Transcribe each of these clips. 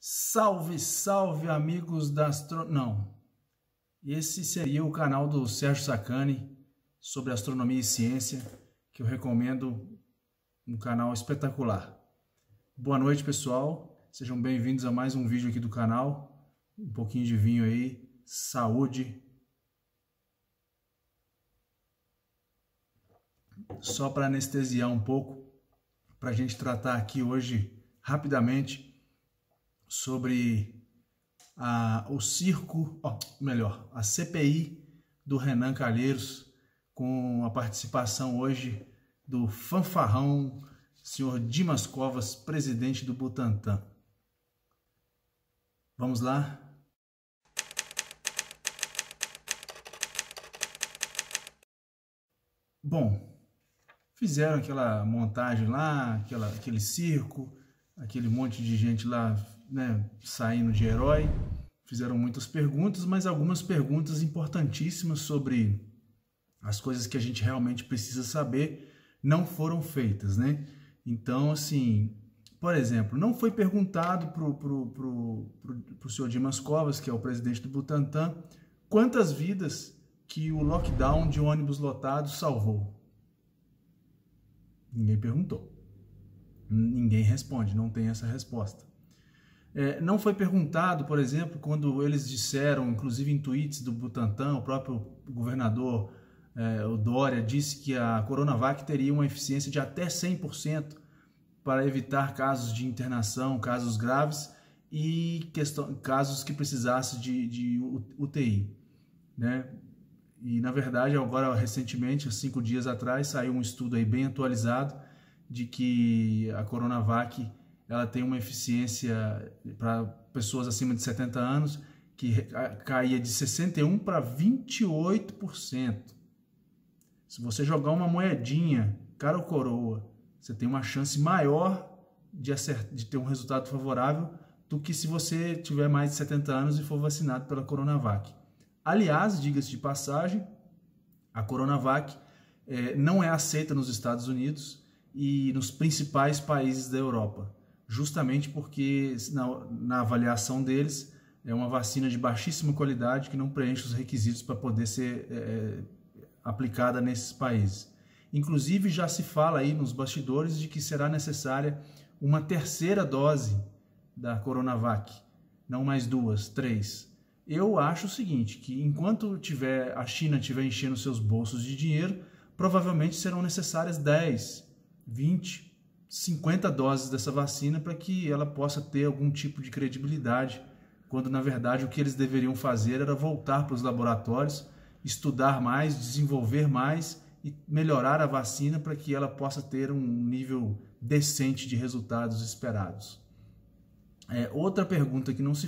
Salve, salve, amigos da Não, esse seria o canal do Sérgio Sacani sobre astronomia e ciência, que eu recomendo, um canal espetacular. Boa noite, pessoal, sejam bem-vindos a mais um vídeo aqui do canal. Um pouquinho de vinho aí, saúde. Só para anestesiar um pouco, para a gente tratar aqui hoje, rapidamente, sobre a CPI do Renan Calheiros, com a participação hoje do fanfarrão, senhor Dimas Covas, presidente do Butantan. Vamos lá? Bom, fizeram aquela montagem lá, aquele circo, aquele monte de gente lá, né, saindo de herói. Fizeram muitas perguntas, mas algumas perguntas importantíssimas sobre as coisas que a gente realmente precisa saber não foram feitas, né? Então, assim, por exemplo, não foi perguntado pro senhor Dimas Covas, que é o presidente do Butantan, quantas vidas que o lockdown de ônibus lotados salvou. Ninguém perguntou. Ninguém responde, não tem essa resposta. Não foi perguntado, por exemplo, quando eles disseram, inclusive em tweets do Butantan, o próprio governador, o Dória, disse que a Coronavac teria uma eficiência de até 100% para evitar casos de internação, casos graves e casos que precisassem de UTI, né? E, na verdade, agora, recentemente, há 5 dias atrás, saiu um estudo aí bem atualizado de que a Coronavac ela tem uma eficiência para pessoas acima de 70 anos que caía de 61% para 28%. Se você jogar uma moedinha, cara ou coroa, você tem uma chance maior de ter um resultado favorável do que se você tiver mais de 70 anos e for vacinado pela Coronavac. Aliás, diga-se de passagem, a Coronavac não é aceita nos Estados Unidos e nos principais países da Europa, justamente porque na avaliação deles é uma vacina de baixíssima qualidade que não preenche os requisitos para poder ser aplicada nesses países. Inclusive já se fala aí nos bastidores de que será necessária uma terceira dose da Coronavac, não mais 2, 3. Eu acho o seguinte, que enquanto a China estiver enchendo seus bolsos de dinheiro, provavelmente serão necessárias 10, 20, 50 doses dessa vacina para que ela possa ter algum tipo de credibilidade, quando na verdade o que eles deveriam fazer era voltar para os laboratórios, estudar mais, desenvolver mais e melhorar a vacina para que ela possa ter um nível decente de resultados esperados. Outra pergunta que não se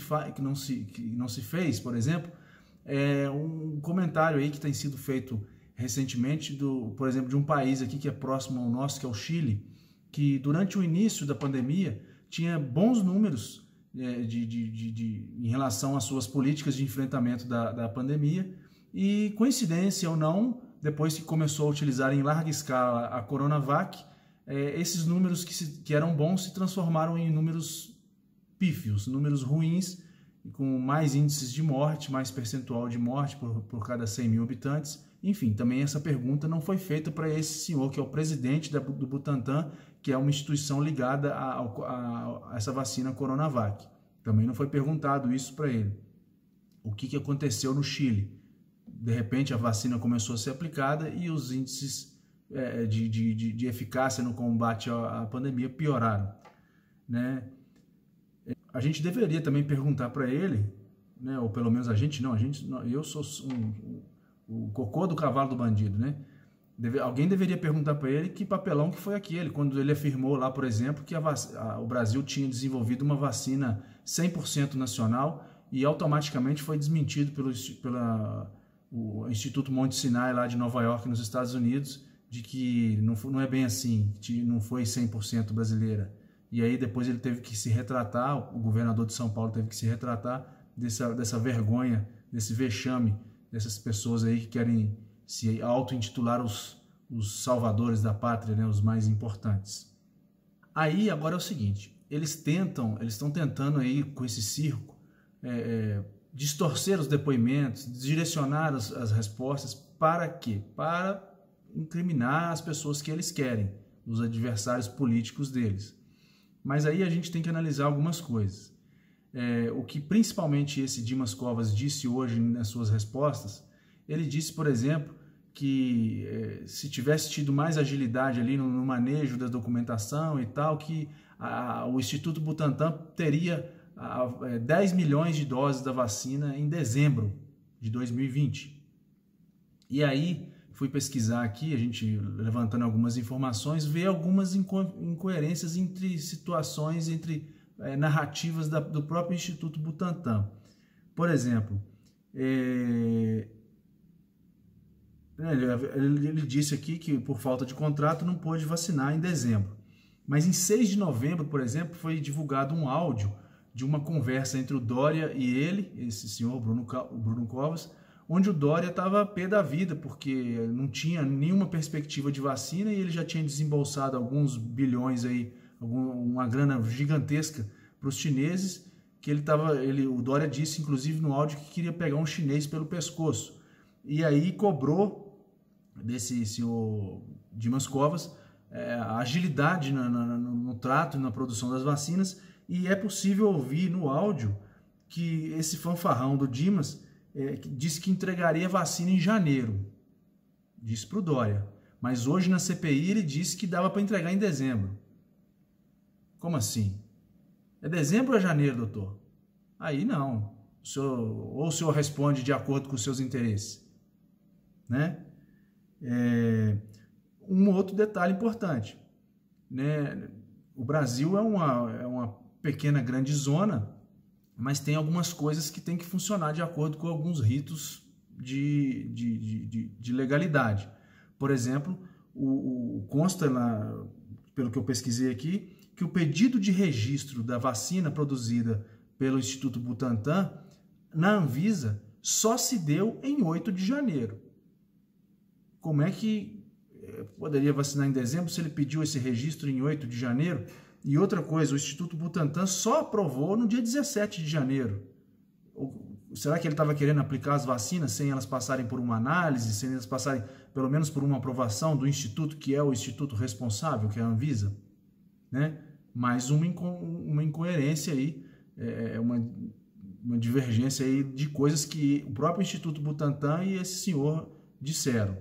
fez, por exemplo, é um comentário aí que tem sido feito recentemente, por exemplo, de um país aqui que é próximo ao nosso, que é o Chile, que durante o início da pandemia tinha bons números em relação às suas políticas de enfrentamento da pandemia e, coincidência ou não, depois que começou a utilizar em larga escala a Coronavac, esses números que eram bons se transformaram em números pífios, números ruins, com mais índices de morte, mais percentual de morte por cada 100 mil habitantes. Enfim, também essa pergunta não foi feita para esse senhor, que é o presidente do Butantan, que é uma instituição ligada a essa vacina Coronavac. Também não foi perguntado isso para ele. O que aconteceu no Chile? De repente a vacina começou a ser aplicada e os índices de eficácia no combate à pandemia pioraram, né? A gente deveria também perguntar para ele, né, ou pelo menos eu sou o cocô do cavalo do bandido, né? Alguém deveria perguntar para ele que papelão que foi aquele, quando ele afirmou lá, por exemplo, que o Brasil tinha desenvolvido uma vacina 100% nacional e automaticamente foi desmentido pelo Instituto Monte Sinai lá de Nova York, nos Estados Unidos, de que não é bem assim, que não foi 100% brasileira. E aí depois ele teve que se retratar, o governador de São Paulo teve que se retratar dessa vergonha, desse vexame, dessas pessoas aí que querem se auto-intitular os salvadores da pátria, né, os mais importantes. Aí agora é o seguinte, eles estão tentando aí com esse circo distorcer os depoimentos, direcionar as respostas. Para quê? Para incriminar as pessoas que eles querem, os adversários políticos deles. Mas aí a gente tem que analisar algumas coisas. O que principalmente esse Dimas Covas disse hoje nas suas respostas, ele disse, por exemplo, que se tivesse tido mais agilidade ali no manejo da documentação e tal, que o Instituto Butantan teria 10 milhões de doses da vacina em dezembro de 2020. E aí fui pesquisar aqui, a gente levantando algumas informações, vê algumas incoerências entre situações, entre narrativas do próprio Instituto Butantan. Por exemplo, ele disse aqui que por falta de contrato não pôde vacinar em dezembro. Mas em 6 de novembro, por exemplo, foi divulgado um áudio de uma conversa entre o Dória e ele, esse senhor Bruno Covas, onde o Dória estava pé da vida, porque não tinha nenhuma perspectiva de vacina e ele já tinha desembolsado alguns bilhões aí, uma grana gigantesca para os chineses, que o Dória disse, inclusive no áudio, que queria pegar um chinês pelo pescoço. E aí cobrou desse senhor Dimas Covas a agilidade no trato e na produção das vacinas, e é possível ouvir no áudio que esse fanfarrão do Dimas disse que entregaria vacina em janeiro, disse para o Dória, mas hoje na CPI ele disse que dava para entregar em dezembro. Como assim? É dezembro ou é janeiro, doutor? Aí não. Ou o senhor responde de acordo com os seus interesses, né? Um outro detalhe importante, né? O Brasil é uma pequena grande zona, mas tem algumas coisas que tem que funcionar de acordo com alguns ritos de legalidade. Por exemplo, consta lá, pelo que eu pesquisei aqui, que o pedido de registro da vacina produzida pelo Instituto Butantan na Anvisa só se deu em 8 de janeiro. Como é que poderia vacinar em dezembro se ele pediu esse registro em 8 de janeiro? E outra coisa, o Instituto Butantan só aprovou no dia 17 de janeiro. Será que ele estava querendo aplicar as vacinas sem elas passarem por uma análise, sem elas passarem pelo menos por uma aprovação do Instituto, que é o Instituto responsável, que é a Anvisa? Né? Mais uma incoerência aí, uma divergência aí de coisas que o próprio Instituto Butantan e esse senhor disseram.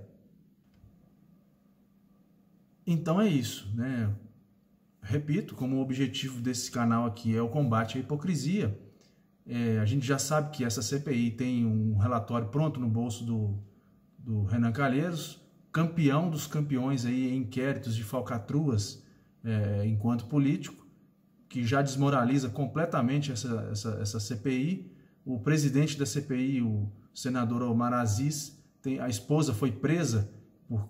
Então é isso, né? Repito, como o objetivo desse canal aqui é o combate à hipocrisia, a gente já sabe que essa CPI tem um relatório pronto no bolso do Renan Calheiros, campeão dos campeões aí em inquéritos de falcatruas enquanto político, que já desmoraliza completamente essa CPI. O presidente da CPI, o senador Omar Aziz, a esposa foi presa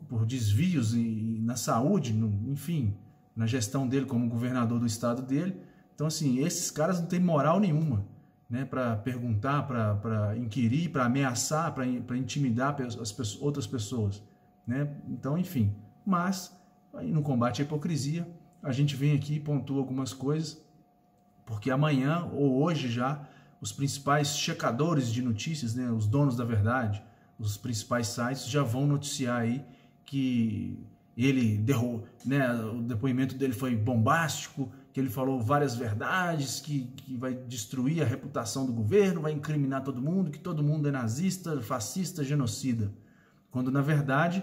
por desvios na saúde, enfim, na gestão dele como governador do estado dele. Então, assim, esses caras não têm moral nenhuma, né, para perguntar, para inquirir, para ameaçar, para intimidar outras pessoas, né? Então, enfim, mas aí no combate à hipocrisia, a gente vem aqui e pontua algumas coisas, porque amanhã ou hoje já os principais checadores de notícias, né, os donos da verdade, os principais sites já vão noticiar aí que ele né, o depoimento dele foi bombástico, que ele falou várias verdades, que vai destruir a reputação do governo, vai incriminar todo mundo, que todo mundo é nazista, fascista, genocida. Quando, na verdade,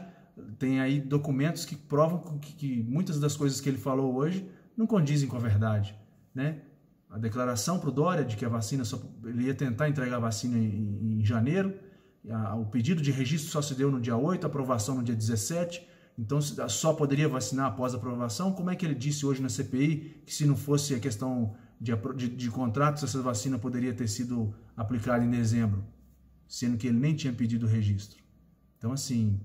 tem aí documentos que provam que muitas das coisas que ele falou hoje não condizem com a verdade, né? A declaração para o Dória de que a vacina ele ia tentar entregar a vacina em janeiro, o pedido de registro só se deu no dia 8, a aprovação no dia 17, então só poderia vacinar após a aprovação. Como é que ele disse hoje na CPI que se não fosse a questão de contratos, essa vacina poderia ter sido aplicada em dezembro, sendo que ele nem tinha pedido o registro? Então, assim,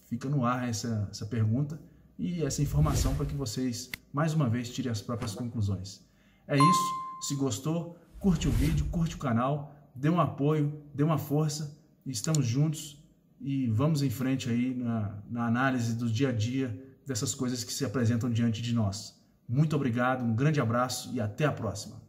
fica no ar essa pergunta e essa informação para que vocês, mais uma vez, tirem as próprias conclusões. É isso. Se gostou, curte o vídeo, curte o canal, dê um apoio, dê uma força. Estamos juntos e vamos em frente aí na análise do dia a dia dessas coisas que se apresentam diante de nós. Muito obrigado, um grande abraço e até a próxima.